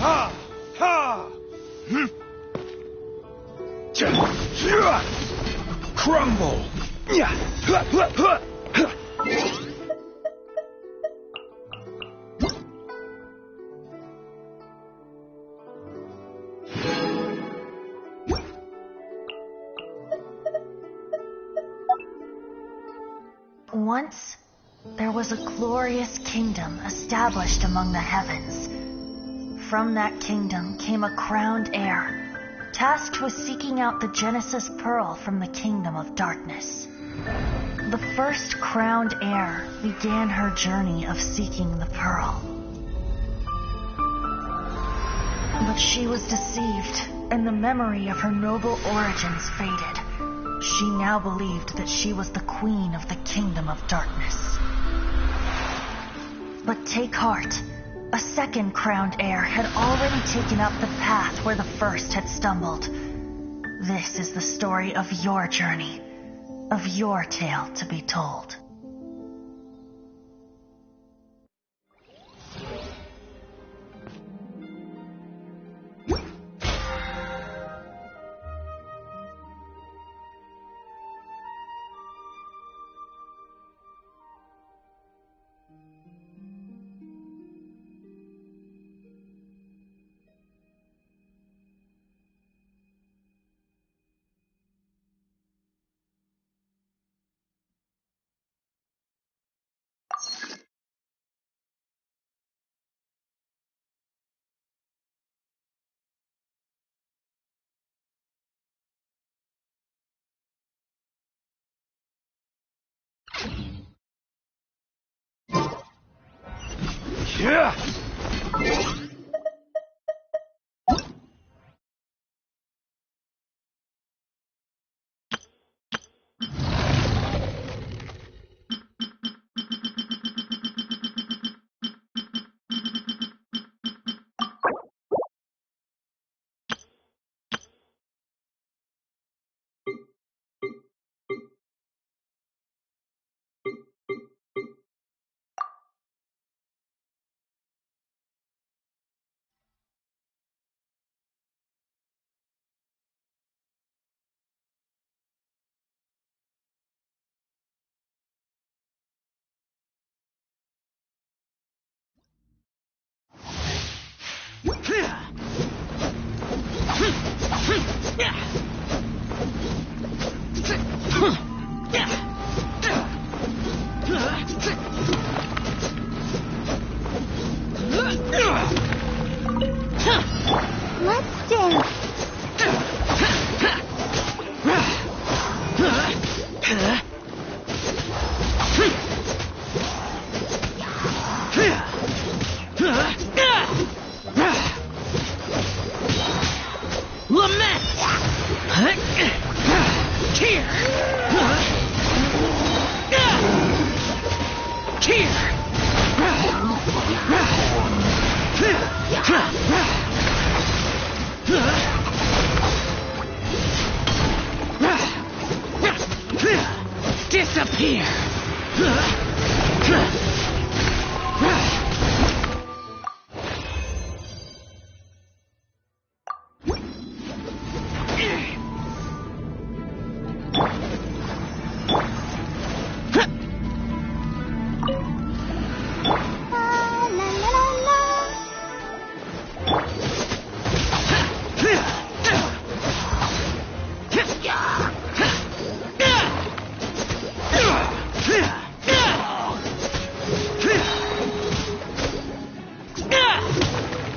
Ha! Ha! Crumble! Once, there was a glorious kingdom established among the heavens. From that kingdom came a crowned heir, tasked with seeking out the Genesis Pearl from the kingdom of darkness. The first crowned heir began her journey of seeking the pearl. But she was deceived, and the memory of her noble origins faded. She now believed that she was the queen of the kingdom of darkness. But take heart. A second crowned heir had already taken up the path where the first had stumbled. This is the story of your journey, of your tale to be told. Yeah! Let's dance. Lament! Cheer! Cheer! Disappear!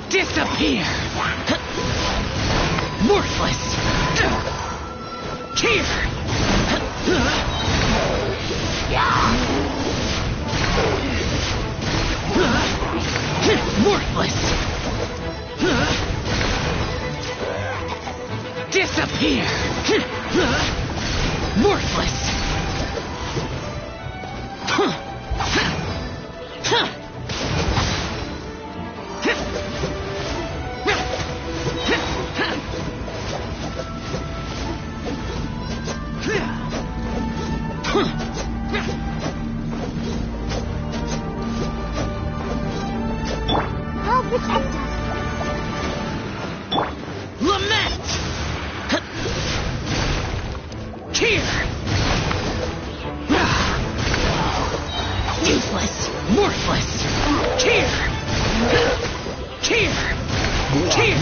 Disappear! Worthless! Here! Worthless! Disappear! Worthless! I'll protect us. Useless! Worthless! Cheer! Cheer! Cheer!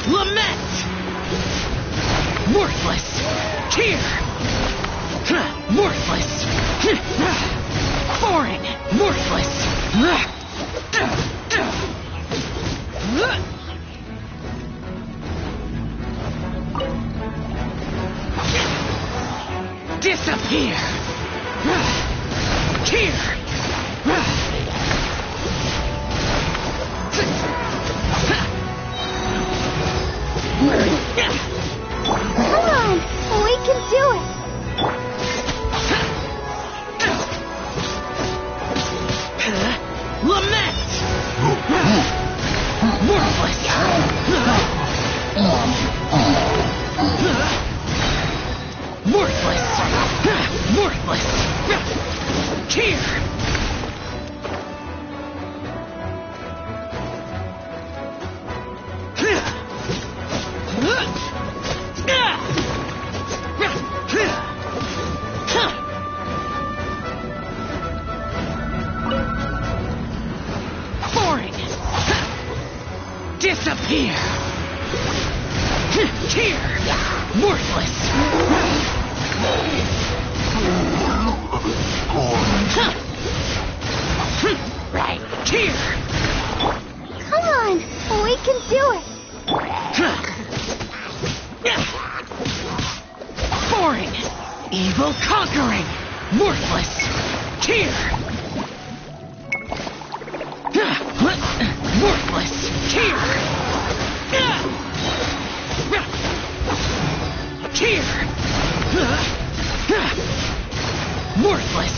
Lament! Worthless! Cheer! Worthless! Foreign! Worthless! Disappear! Cheer! Come on, we can do it. Lament! Worthless! Worthless! Worthless! Cheer! Foreign! Disappear! Cheer! Worthless! Right! Cheer! Come on, we can do it. Foreign! Evil conquering! Worthless! Cheer! Worthless! Cheer! Cheer! Worthless!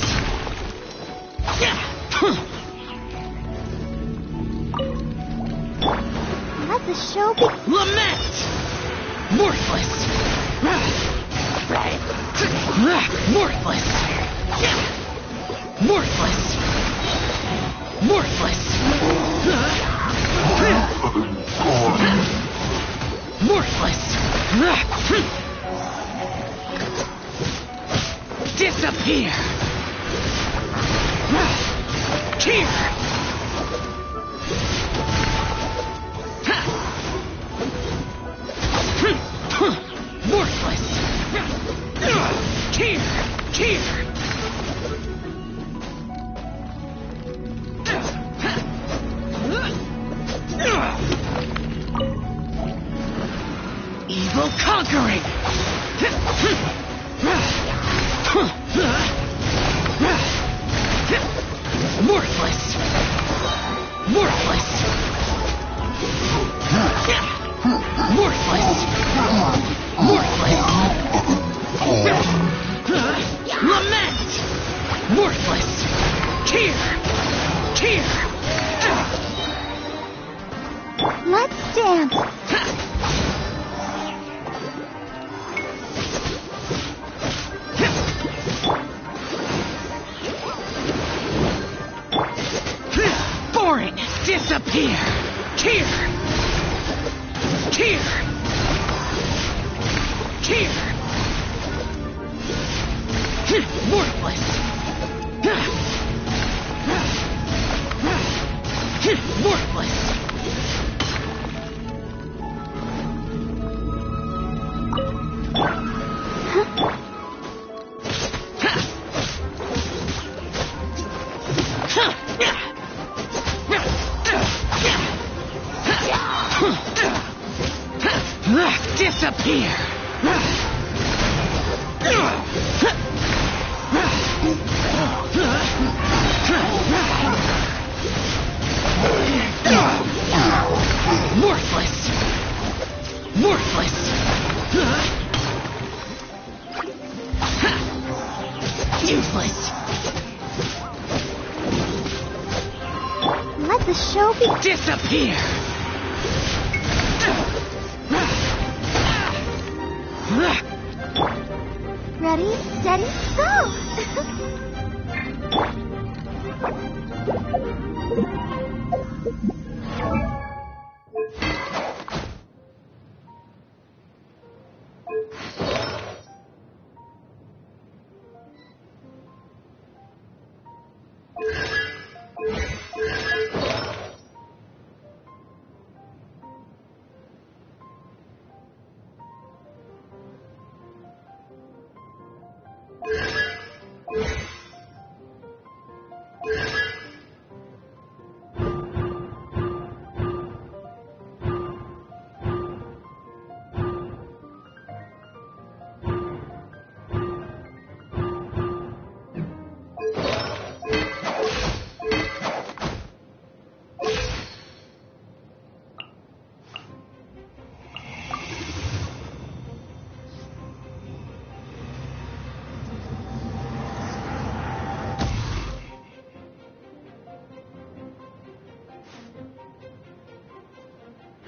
Let the show be. Lament! Worthless! Right! Worthless! Worthless! Worthless! Worthless! Disappear! Cheer! Worthless! Cheer! Cheer! Evil conquering! Worthless! Worthless! Worthless! Worthless! Lament! Worthless! Cheer! Cheer! Let's dance. Boring! Disappear! Cheer! Cheer! Cheer! Worthless! Worthless! Disappear! Worthless! Worthless! Useless! Let the show be. Disappear! Ready, steady, go!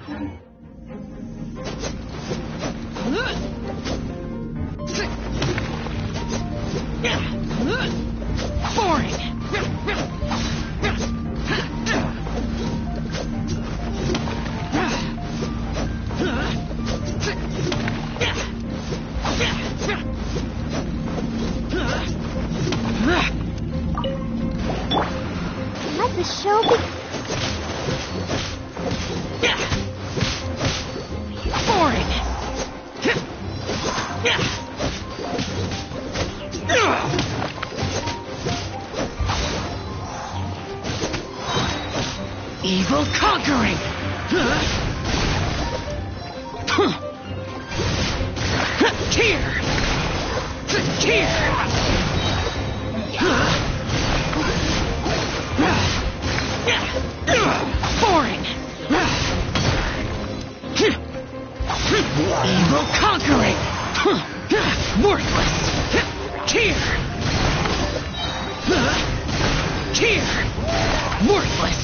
Boring! Let the show be. Boring! Evil conquering! Tear! Tear! Boring! Evil conquering! Worthless! Tear! Tear! Worthless!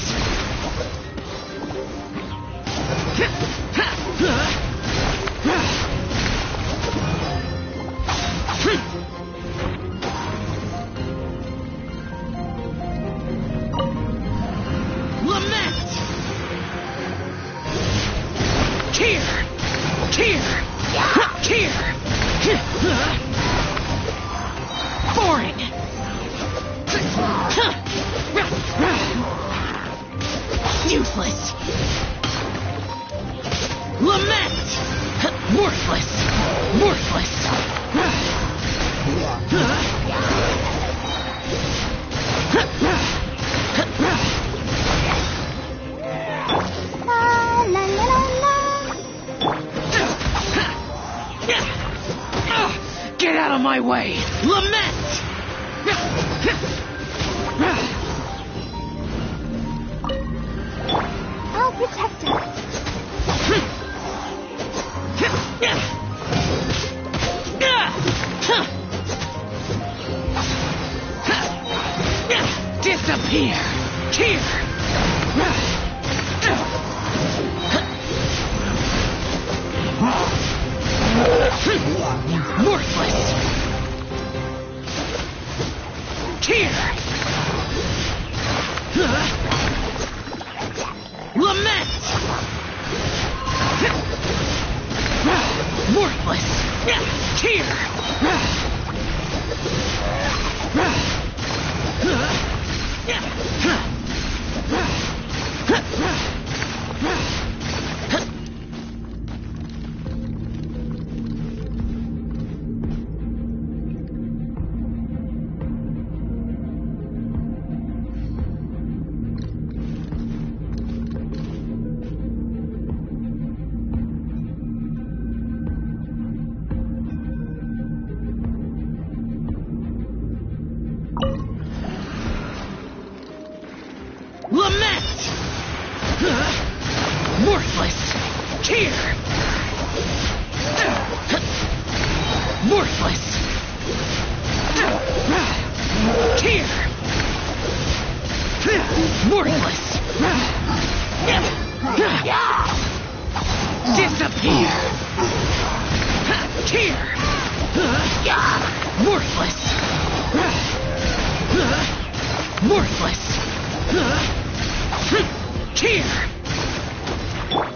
Lament! Tear! Tear! Tear! Boring! Useless! Lament! Worthless! Worthless! La la la la la. Get out of my way! Lament! I'll protect us. Disappear! Tear! Worthless! Tear! Lament! Worthless! Tear! Lament! Worthless! Tear! Worthless! Tear! Worthless! Disappear! Tear! Worthless! Worthless! Tear!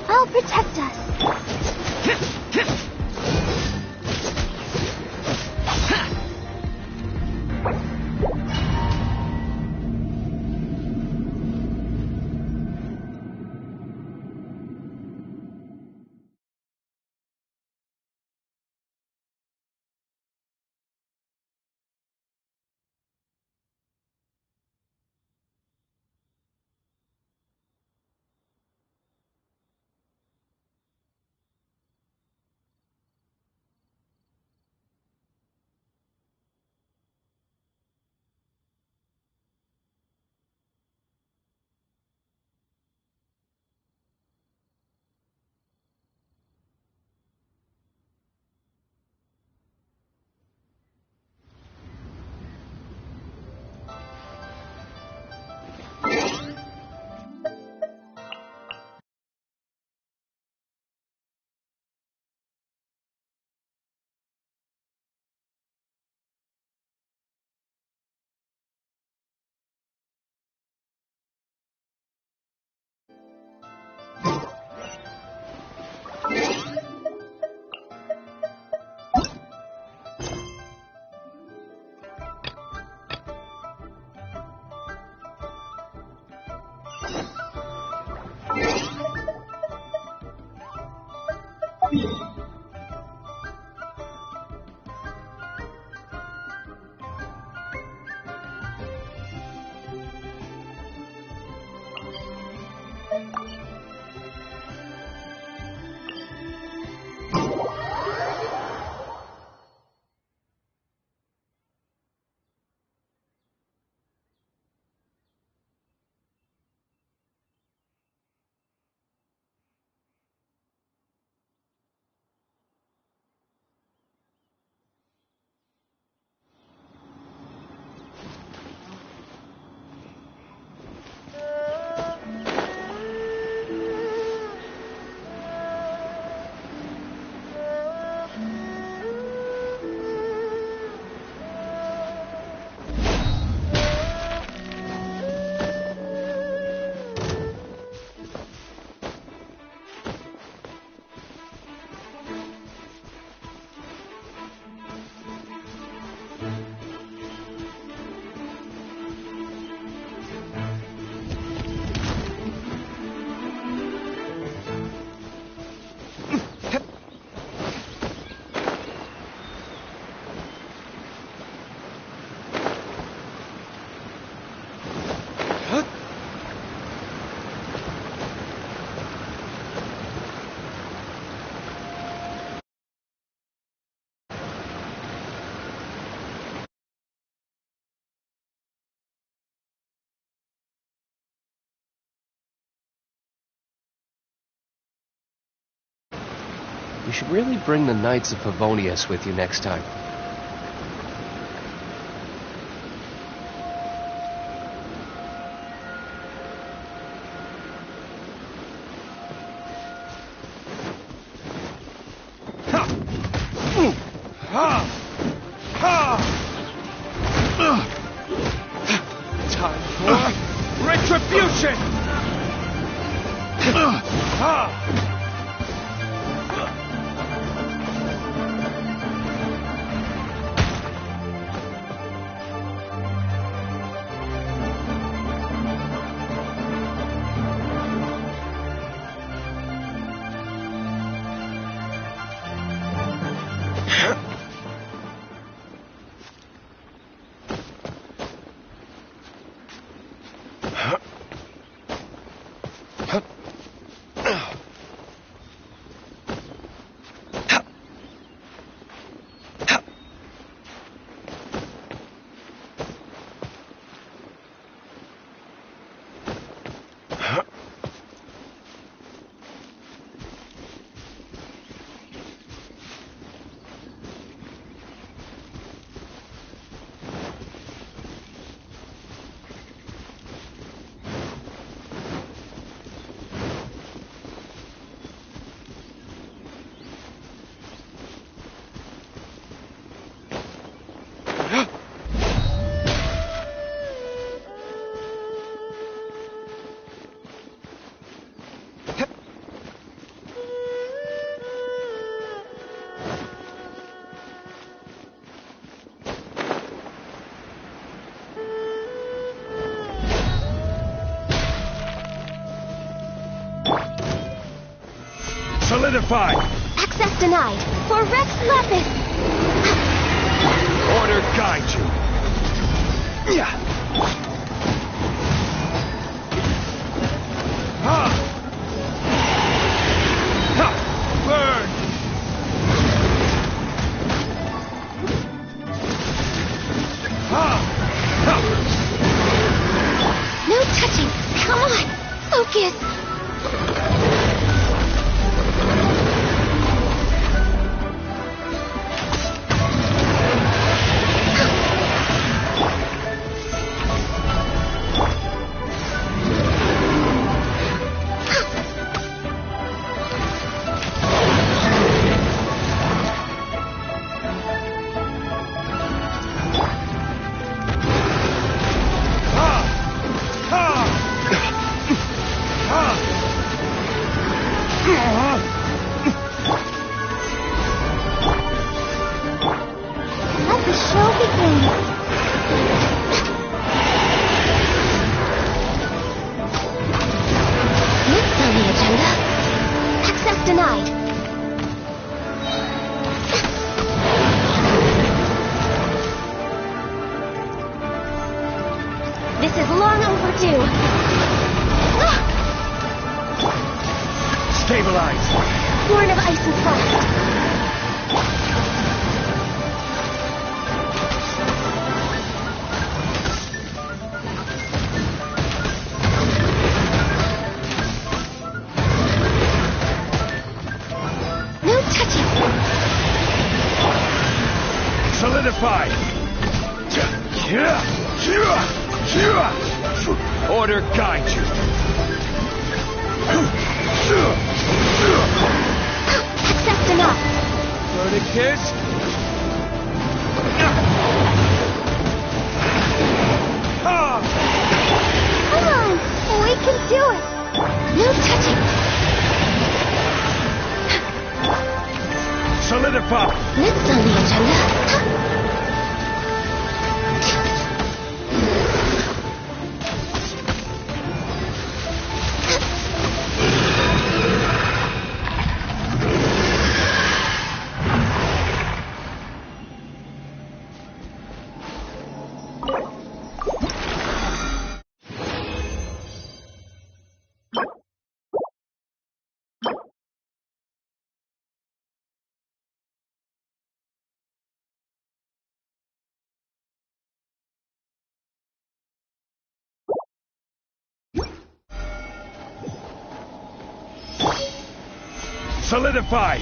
I'll protect us. You should really bring the Knights of Favonius with you next time. Time for retribution! Solidify! Access denied. For Rex Lapis! Order guide you. Yeah. Ha! Ha! Burn! Ha! Ha! No touching! Come on! Focus! Let the show begin. Next on the agenda, access denied. This is long overdue. Stabilize! Born of ice and frost. No touching. Solidify! Order guide you. Access denied. Burning kiss. Come on, we can do it. No touching. Solidify. Next on the agenda. Solidify!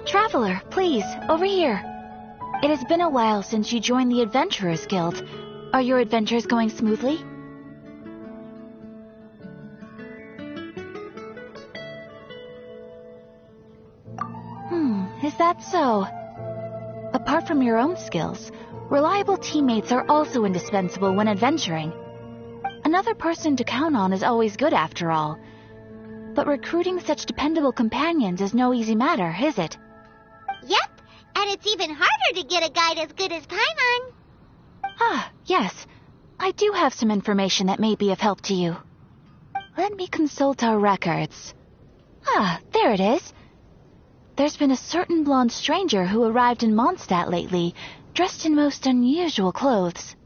Traveler, please, over here. It has been a while since you joined the Adventurers Guild. Are your adventures going smoothly? Is that so? Apart from your own skills, reliable teammates are also indispensable when adventuring. Another person to count on is always good after all. But recruiting such dependable companions is no easy matter, is it? Yep, and it's even harder to get a guide as good as Paimon. Ah, yes. I do have some information that may be of help to you. Let me consult our records. Ah, there it is. There's been a certain blonde stranger who arrived in Mondstadt lately, dressed in most unusual clothes.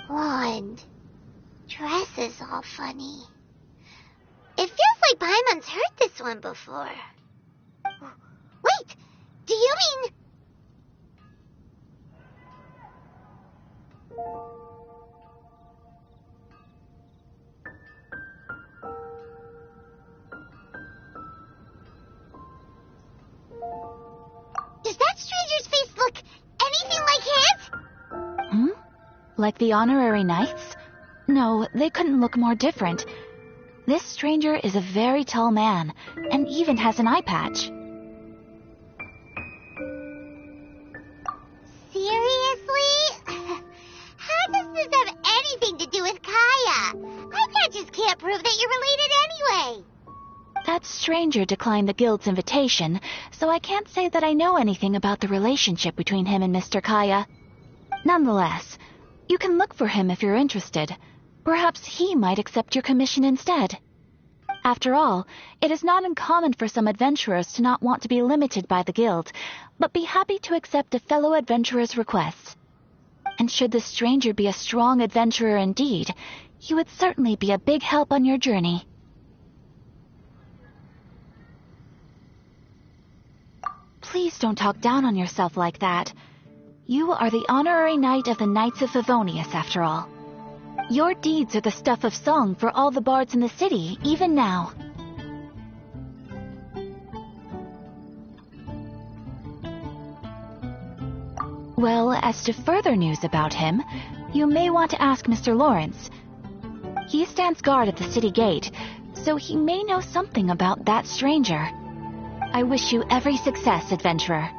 Blonde. Dresses all funny. It feels like Paimon's heard this one before. Wait, do you mean... Does that stranger's face look anything like his? Like the honorary knights? No, they couldn't look more different. This stranger is a very tall man, and even has an eye patch. Seriously? How does this have anything to do with Kaya? Eye patches can't prove that you're related anyway. That stranger declined the guild's invitation, so I can't say that I know anything about the relationship between him and Mr. Kaya. Nonetheless, you can look for him if you're interested. Perhaps he might accept your commission instead. After all, it is not uncommon for some adventurers to not want to be limited by the guild, but be happy to accept a fellow adventurer's request. And should the stranger be a strong adventurer indeed, he would certainly be a big help on your journey. Please don't talk down on yourself like that. You are the honorary knight of the Knights of Favonius, after all. Your deeds are the stuff of song for all the bards in the city, even now. Well, as to further news about him, you may want to ask Mr. Lawrence. He stands guard at the city gate, so he may know something about that stranger. I wish you every success, adventurer.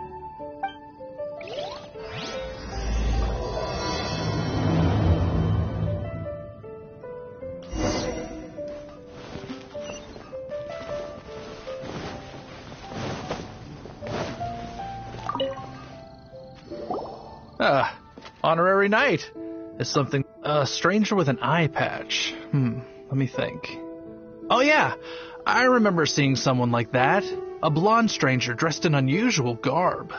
Honorary knight is something. A stranger with an eye patch. Let me think. Oh yeah, I remember seeing someone like that. A blonde stranger dressed in unusual garb.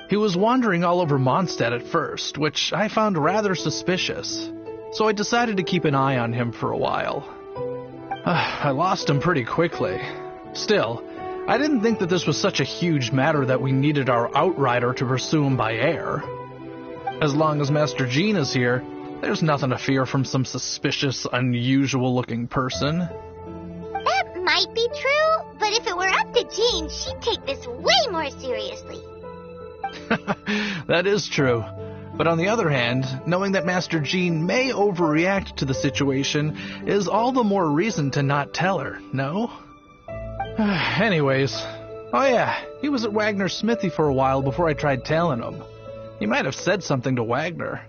He was wandering all over Mondstadt at first, which I found rather suspicious, so I decided to keep an eye on him for a while. I lost him pretty quickly. Still, I didn't think that this was such a huge matter that we needed our outrider to pursue him by air. As long as Master Jean is here, there's nothing to fear from some suspicious, unusual-looking person. That might be true, but if it were up to Jean, she'd take this way more seriously. That is true. But on the other hand, knowing that Master Jean may overreact to the situation is all the more reason to not tell her, no? Anyways, Oh yeah, he was at Wagner's smithy for a while before I tried tailing him. He might have said something to Wagner.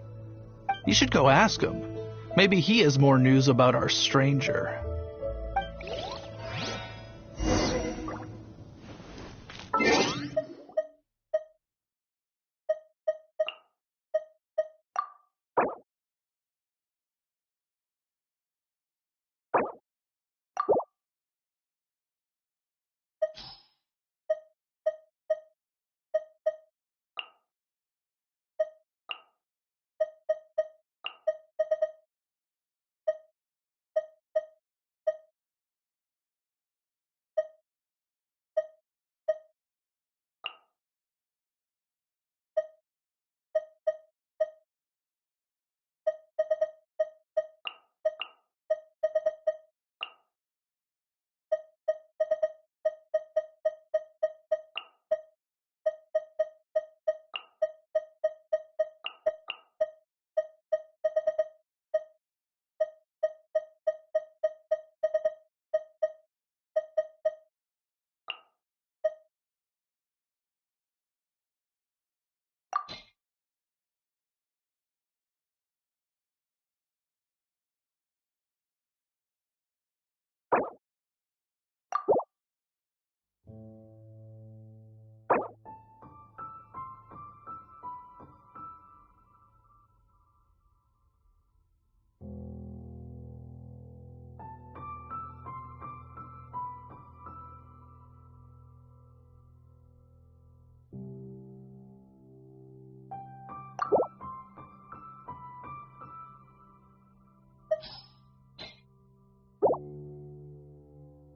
You should go ask him. Maybe he has more news about our stranger.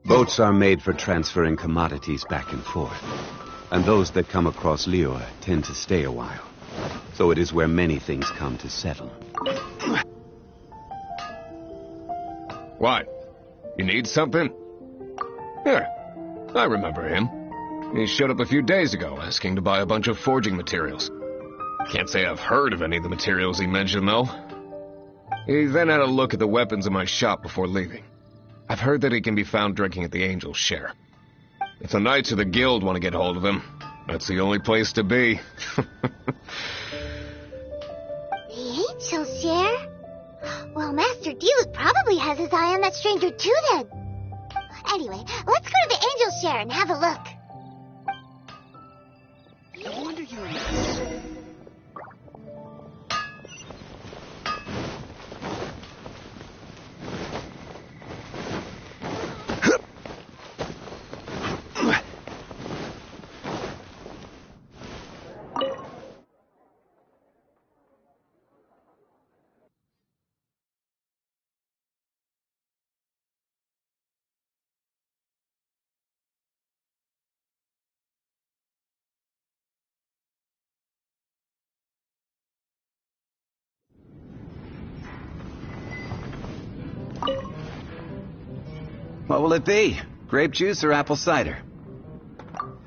Boats are made for transferring commodities back and forth, and those that come across Lior tend to stay a while. So it is where many things come to settle. What? You need something? Here, I remember him. He showed up a few days ago asking to buy a bunch of forging materials. Can't say I've heard of any of the materials he mentioned, though. He then had a look at the weapons in my shop before leaving. I've heard that he can be found drinking at the Angel's Share. If the Knights of the Guild want to get hold of him, that's the only place to be. The Angel's Share? Well, Master Diluc probably has his eye on that stranger too, then. Anyway, let's go to the Angel's Share and have a look. No wonder you're a master. What will it be? Grape juice or apple cider?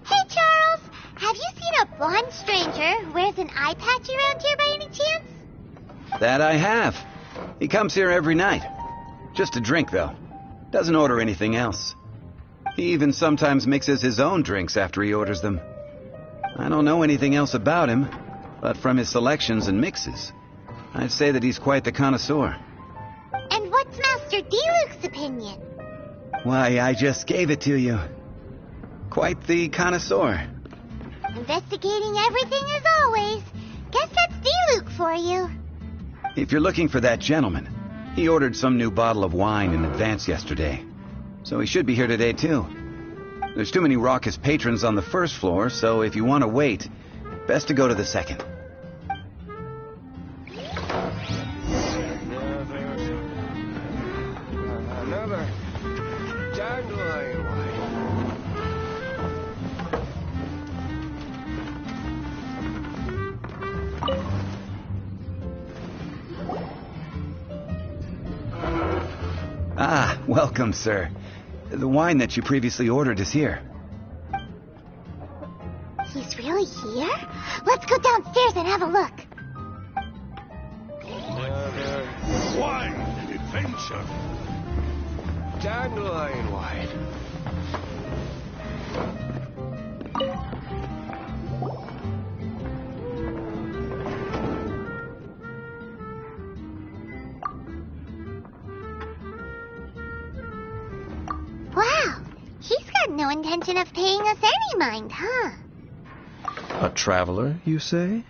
Hey, Charles! Have you seen a blonde stranger who wears an eye patch around here by any chance? That I have. He comes here every night. Just to drink, though. Doesn't order anything else. He even sometimes mixes his own drinks after he orders them. I don't know anything else about him, but from his selections and mixes, I'd say that he's quite the connoisseur. And what's Master Diluc's opinion? Why, I just gave it to you. Quite the connoisseur. Investigating everything as always. Guess that's Diluc for you. If you're looking for that gentleman, he ordered some new bottle of wine in advance yesterday. So he should be here today, too. There's too many raucous patrons on the first floor, so if you want to wait, best to go to the second. Another dandelion wine. Ah, welcome, sir. The wine that you previously ordered is here. He's really here? Let's go downstairs and have a look. Another wine adventure. Dandelion wine. no intention of paying us any mind, huh? A traveler, you say?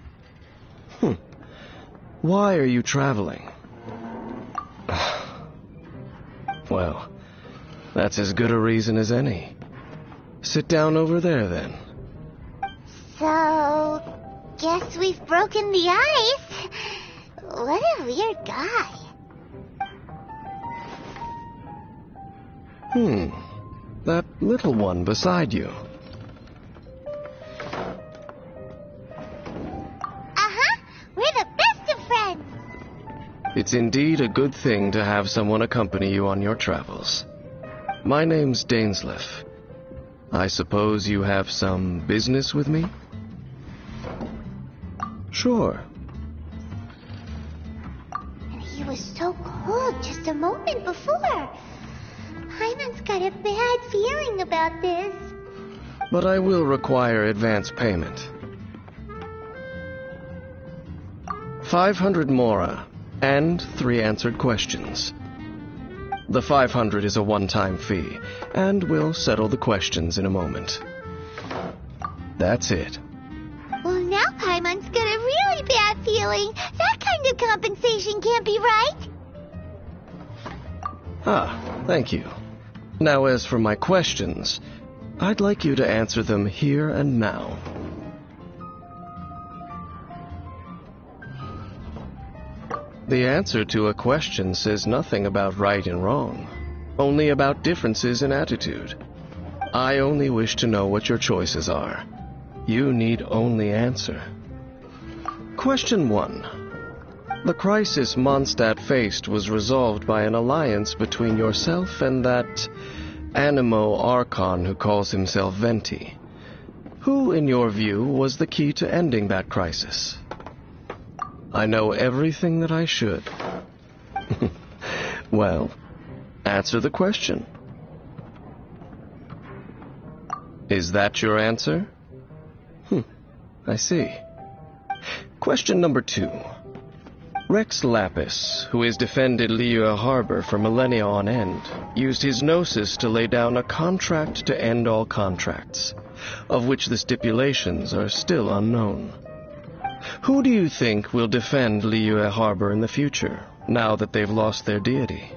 Why are you traveling? Well, that's as good a reason as any. Sit down over there, then. So, guess we've broken the ice. What a weird guy. That little one beside you. Uh-huh. We're the best of friends. It's indeed a good thing to have someone accompany you on your travels. My name's Dainsleif. I suppose you have some business with me? Sure. And he was so cold just a moment before. Paimon's got a bad feeling about this. But I will require advance payment. 500 mora, and 3 answered questions. The 500 is a one-time fee, and we'll settle the questions in a moment. That's it. Well, now Paimon's got a really bad feeling. That kind of compensation can't be right. Ah, thank you. Now, as for my questions, I'd like you to answer them here and now. The answer to a question says nothing about right and wrong, only about differences in attitude. I only wish to know what your choices are. You need only answer. Question 1. The crisis Mondstadt faced was resolved by an alliance between yourself and that Animo Archon who calls himself Venti. Who, in your view, was the key to ending that crisis? I know everything that I should. Well, answer the question. Is that your answer? I see. Question number 2. Rex Lapis, who has defended Liyue Harbor for millennia on end, used his gnosis to lay down a contract to end all contracts, of which the stipulations are still unknown. Who do you think will defend Liyue Harbor in the future, now that they've lost their deity?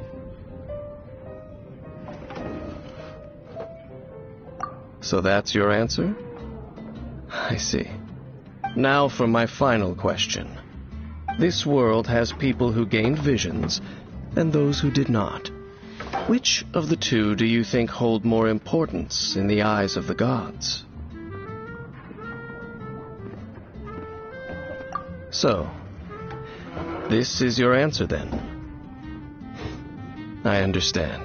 So that's your answer? I see. Now for my final question. This world has people who gained visions, and those who did not. Which of the two do you think hold more importance in the eyes of the gods? So, this is your answer then? I understand.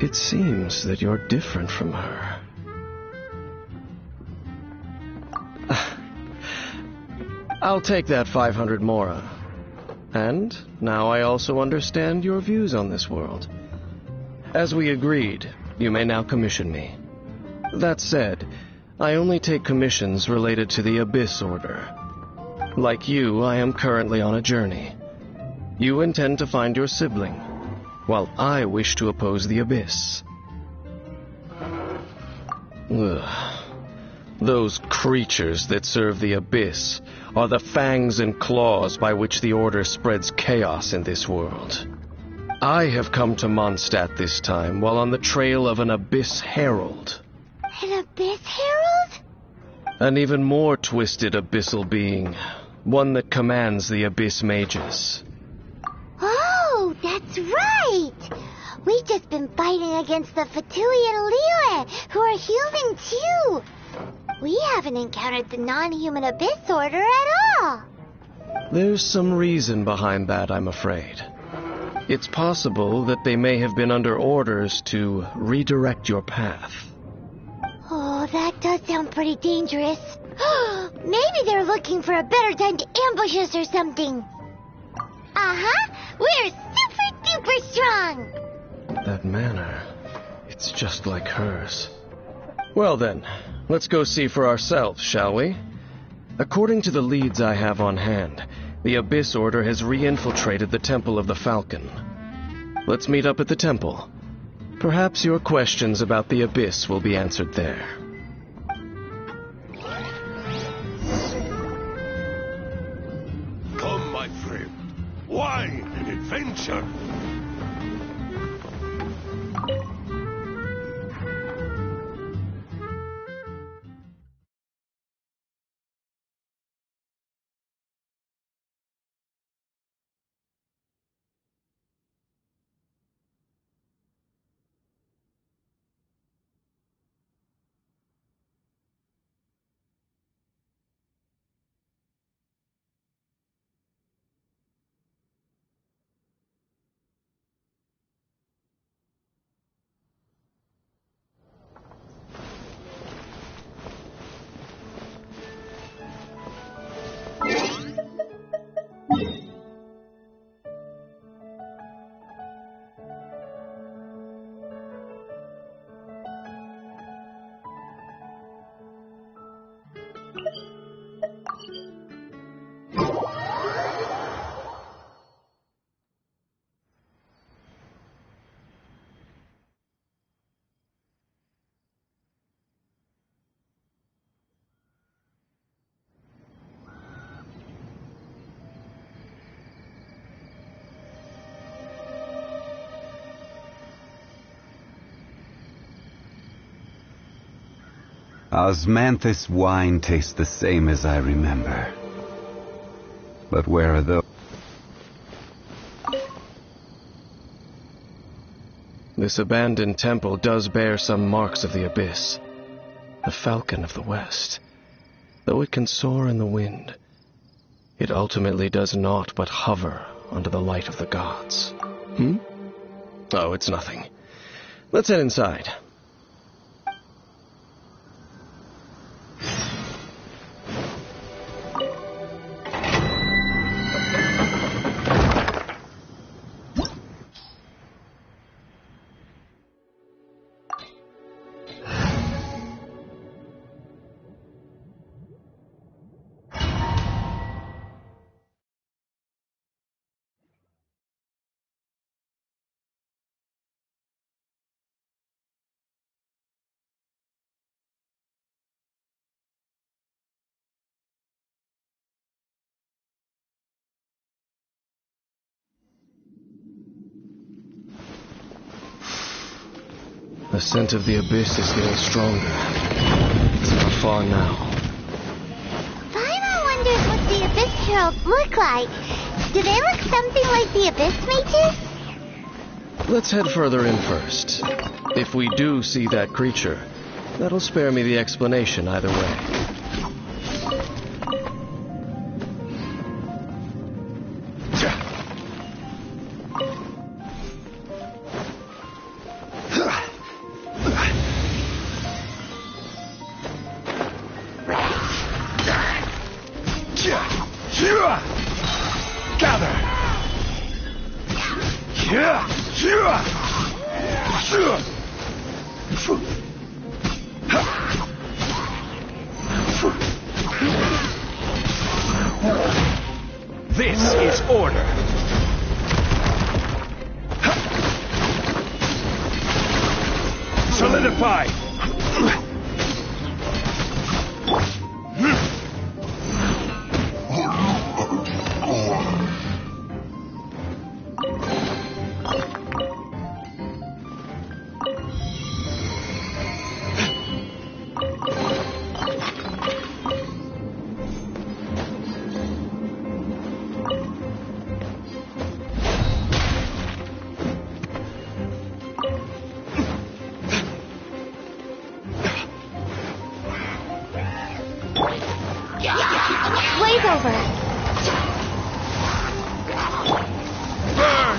It seems that you're different from her. I'll take that 500 mora. And now I also understand your views on this world. As we agreed, you may now commission me. That said, I only take commissions related to the Abyss Order. Like you, I am currently on a journey. You intend to find your sibling, while I wish to oppose the Abyss. Ugh. Those creatures that serve the Abyss are the fangs and claws by which the Order spreads chaos in this world. I have come to Mondstadt this time while on the trail of an Abyss Herald. An Abyss Herald? An even more twisted abyssal being, one that commands the Abyss Mages. Oh, that's right! We've just been fighting against the Fatui and Liyue, who are human too! We haven't encountered the non-human Abyss Order at all! There's some reason behind that, I'm afraid. It's possible that they may have been under orders to redirect your path. Oh, that does sound pretty dangerous. Maybe they're looking for a better time to ambush us or something. Uh-huh! We're super duper strong! That manner, it's just like hers. Well then, let's go see for ourselves, shall we? According to the leads I have on hand, the Abyss Order has re-infiltrated the Temple of the Falcon. Let's meet up at the temple. Perhaps your questions about the Abyss will be answered there. Come, my friend. Wine and adventure. Osmanthus wine tastes the same as I remember. But where are those? This abandoned temple does bear some marks of the Abyss. The Falcon of the West. Though it can soar in the wind, it ultimately does naught but hover under the light of the gods. Oh, it's nothing. Let's head inside. The scent of the Abyss is getting stronger. It's not far now. Paimon wonders what the Abyss Heralds look like. Do they look something like the Abyss Mages? Let's head further in first. If we do see that creature, that'll spare me the explanation either way. This is order. Solidify. Blaze over. Burn!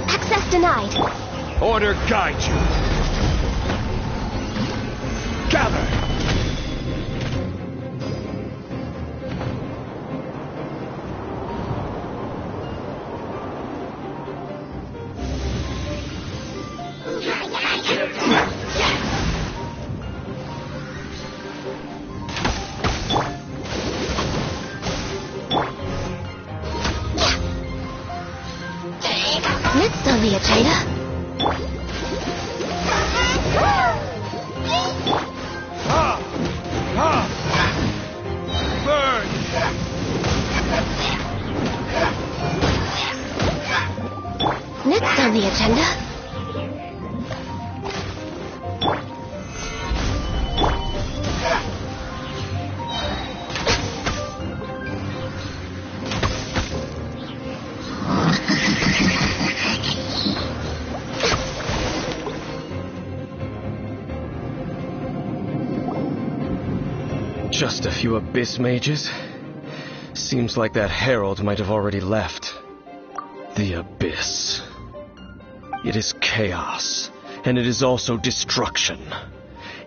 Access denied. Order guide you. Gather! the agenda. Burn! Next on the agenda. Just a few abyss mages? Seems like that herald might have already left. The abyss. It is chaos, and it is also destruction.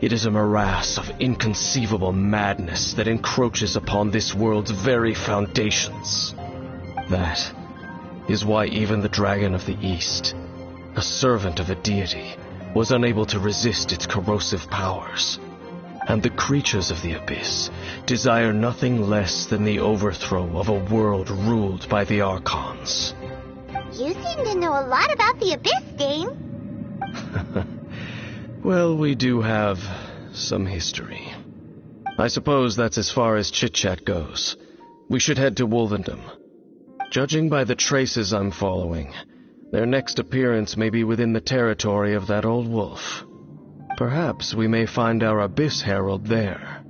It is a morass of inconceivable madness that encroaches upon this world's very foundations. That is why even the Dragon of the East, a servant of a deity, was unable to resist its corrosive powers. And the creatures of the abyss desire nothing less than the overthrow of a world ruled by the Archons. You seem to know a lot about the Abyss, Dame. Well, we do have some history. I suppose that's as far as chit-chat goes. We should head to Wolvendom. Judging by the traces I'm following, their next appearance may be within the territory of that old wolf. Perhaps we may find our Abyss Herald there.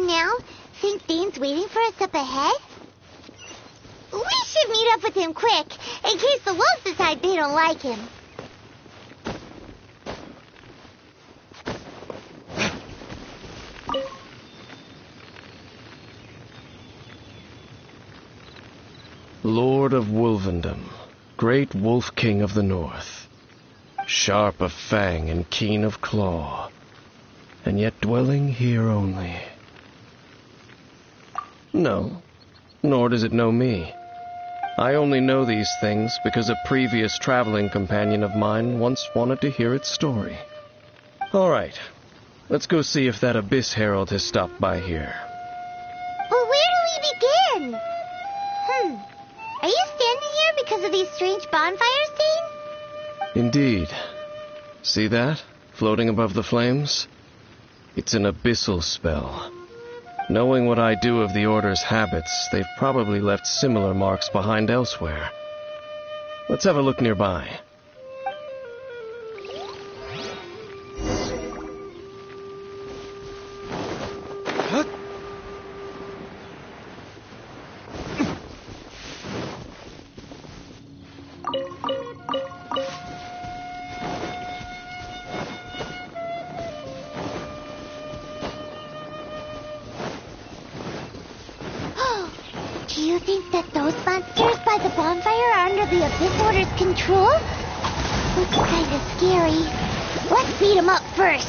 Now, think Dane's waiting for us up ahead? We should meet up with him quick, in case the wolves decide they don't like him. Lord of Wolvendom, great wolf king of the north, sharp of fang and keen of claw, and yet dwelling here only. No, nor does it know me. I only know these things because a previous traveling companion of mine once wanted to hear its story. All right, let's go see if that Abyss Herald has stopped by here. fun! Are you standing here because of these strange bonfires, Dane? Indeed. See that? Floating above the flames? It's an abyssal spell. Knowing what I do of the Order's habits, they've probably left similar marks behind elsewhere. Let's have a look nearby. Do you think that those monsters by the bonfire are under the Abyss Order's control? Looks kind of scary. Let's beat them up first.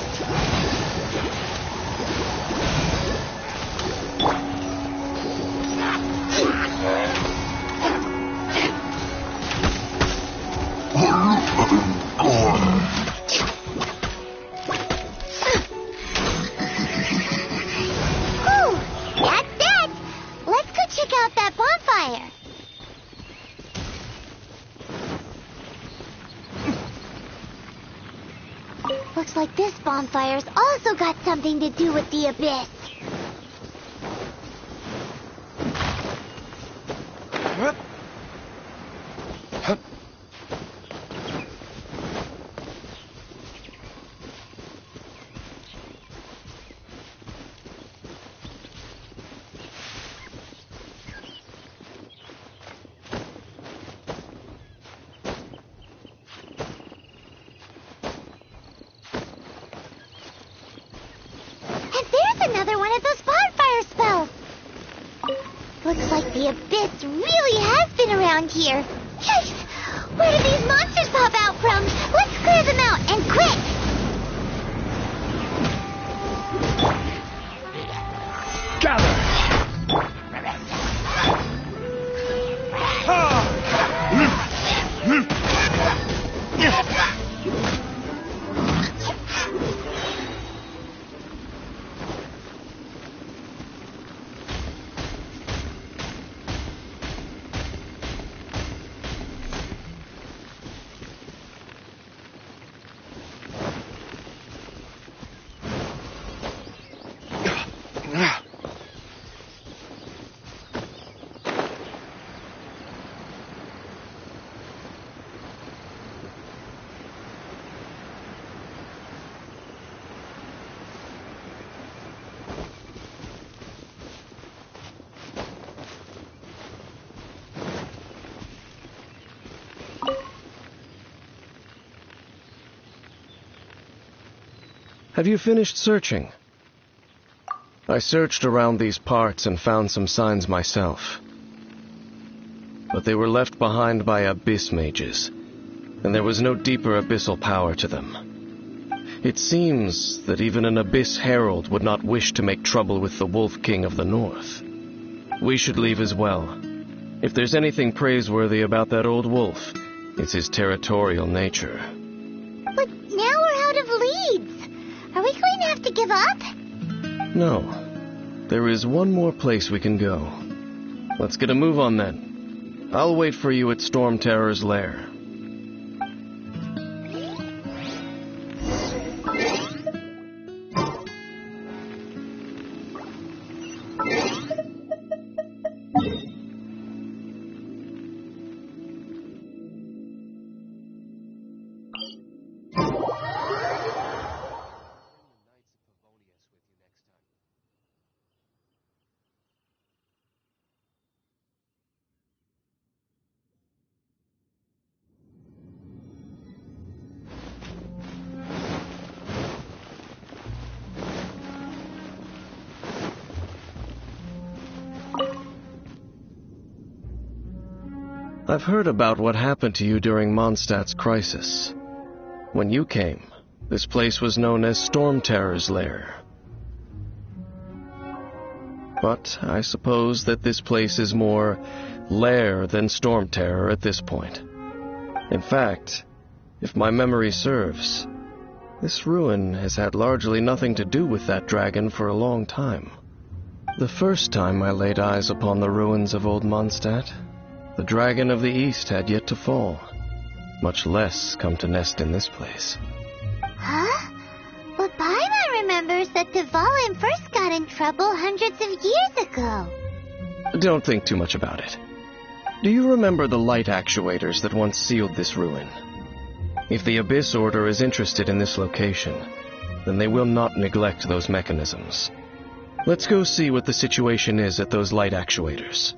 Whew, that's that. Let's go check out that bonfire. Looks like this bonfire's also got something to do with the Abyss. Another one of those bonfire spells. Looks like the Abyss really has been around here. Yikes! Where do these monsters pop out from? Let's clear them out, and quick! Gather! Have you finished searching? I searched around these parts and found some signs myself. But they were left behind by abyss mages, and there was no deeper abyssal power to them. It seems that even an abyss herald would not wish to make trouble with the Wolf King of the North. We should leave as well. If there's anything praiseworthy about that old wolf, it's his territorial nature. But now we're out of leads. Are we going to have to give up? No. There is one more place we can go. Let's get a move on then. I'll wait for you at Storm Terror's lair. I've heard about what happened to you during Mondstadt's crisis. When you came, this place was known as Storm Terror's lair. But I suppose that this place is more lair than Storm Terror at this point. In fact, if my memory serves, this ruin has had largely nothing to do with that dragon for a long time. The first time I laid eyes upon the ruins of Old Mondstadt, the Dragon of the East had yet to fall, much less come to nest in this place. Huh? But Paimon remembers that Dvalin first got in trouble hundreds of years ago. Don't think too much about it. Do you remember the light actuators that once sealed this ruin? If the Abyss Order is interested in this location, then they will not neglect those mechanisms. Let's go see what the situation is at those light actuators.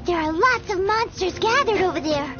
There are lots of monsters gathered over there.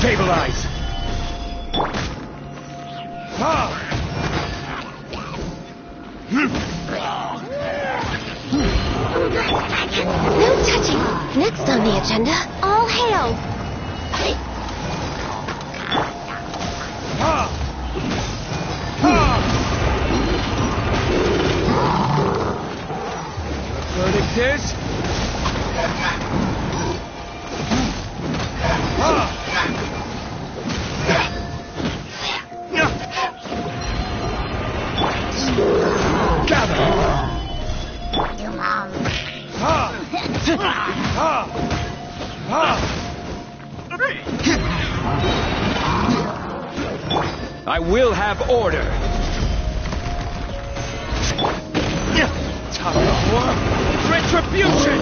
Stabilize! No touching. Next on the agenda, all hail. Verdict is... I will have order. Time for retribution.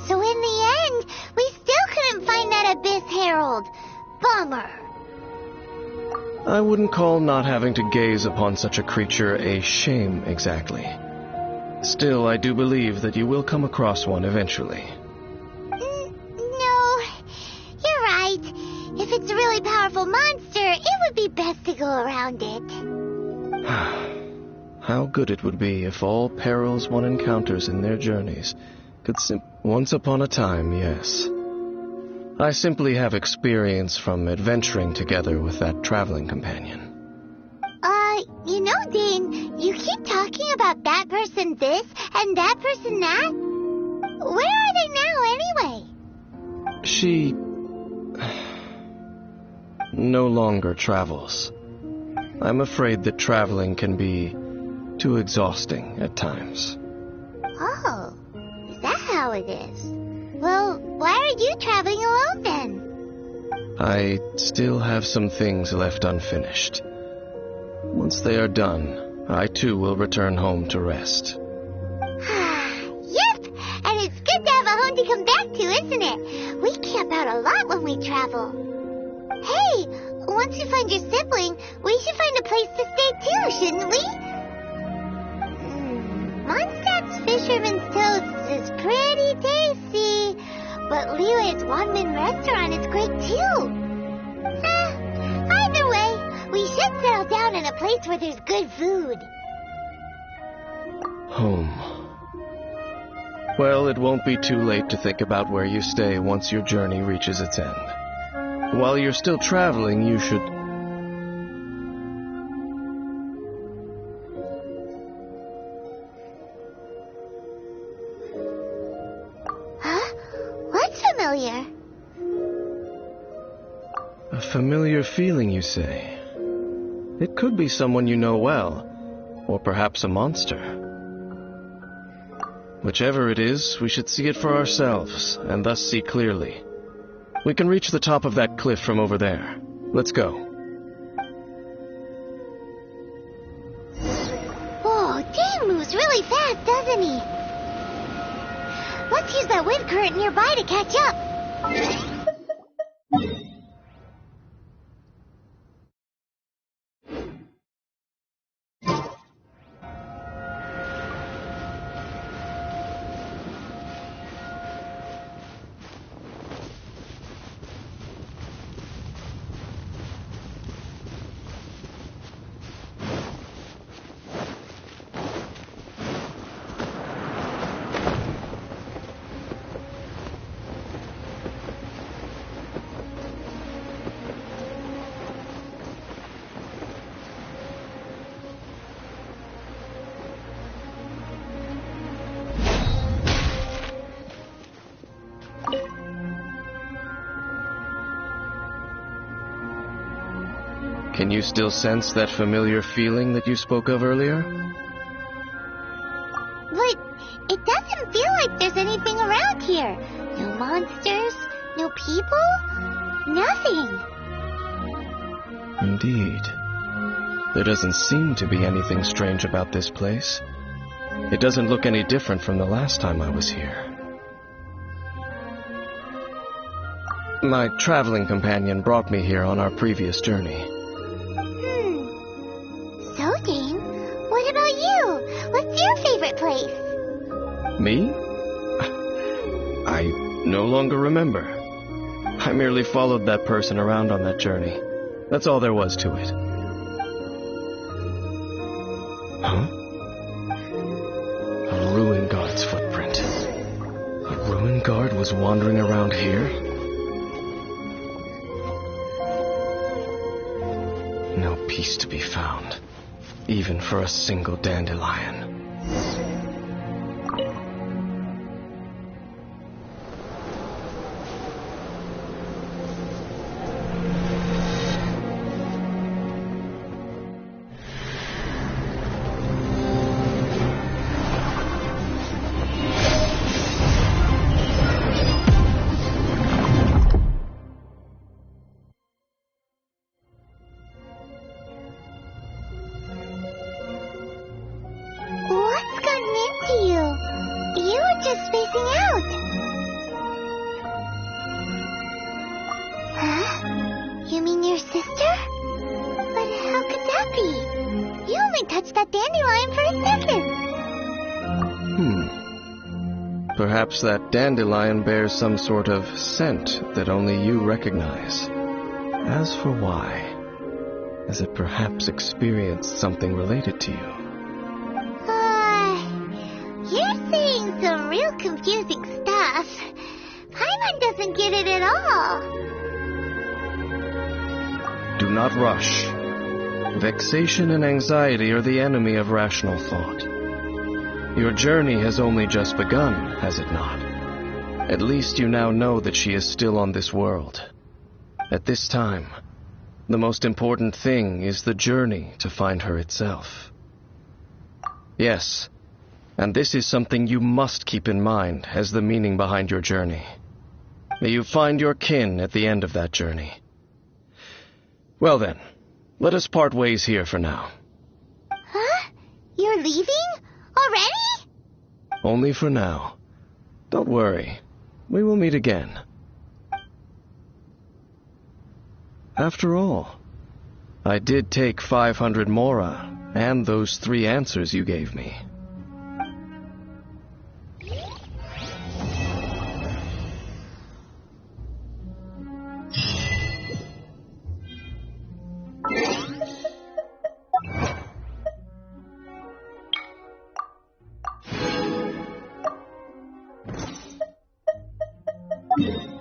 So in the end, we still couldn't find that Abyss Herald. Bummer. I wouldn't call not having to gaze upon such a creature a shame exactly. Still, I do believe that you will come across one eventually. No, you're right. If it's a really powerful monster, it would be best to go around it. How good it would be if all perils one encounters in their journeys could once upon a time, yes. I simply have experience from adventuring together with that traveling companion. You know, Dane, you keep talking about that person this and that person that. Where are they now, anyway? She... no longer travels. I'm afraid that traveling can be too exhausting at times. Oh, is that how it is? Well, why are you traveling alone then? I still have some things left unfinished. Once they are done, I too will return home to rest. Yep, and it's good to have a home to come back to, isn't it? We camp out a lot when we travel. Hey, once you find your sibling, we should find a place to stay too, shouldn't we? Mondstadt's Fisherman's Toast is pretty tasty, but Liyue's one-man restaurant is great too. Either way, we should settle down in a place where there's good food. Home. Well, it won't be too late to think about where you stay once your journey reaches its end. While you're still traveling, you should... Huh? What's familiar? A familiar feeling, you say? It could be someone you know well, or perhaps a monster. Whichever it is, we should see it for ourselves, and thus see clearly. We can reach the top of that cliff from over there. Let's go. Whoa, Dane moves really fast, doesn't he? Let's use that wind current nearby to catch up. Can you still sense that familiar feeling that you spoke of earlier? But it doesn't feel like there's anything around here. No monsters, no people, nothing. Indeed. There doesn't seem to be anything strange about this place. It doesn't look any different from the last time I was here. My traveling companion brought me here on our previous journey. So, Dane, what about you? What's your favorite place? Me? I no longer remember. I merely followed that person around on that journey. That's all there was to it. Huh? A ruin guard's footprint. A ruin guard was wandering around here? No peace to be found, even for a single dandelion. Perhaps that dandelion bears some sort of scent that only you recognize. As for why, has it perhaps experienced something related to you? You're saying some real confusing stuff. Paimon doesn't get it at all. Do not rush. Vexation and anxiety are the enemy of rational thought. Your journey has only just begun, has it not? At least you now know that she is still on this world. At this time, the most important thing is the journey to find her itself. Yes, and this is something you must keep in mind as the meaning behind your journey. May you find your kin at the end of that journey. Well then, let us part ways here for now. Huh? You're leaving? Already? Only for now. Don't worry. We will meet again. After all, I did take 500 Mora and those 3 answers you gave me. Yeah.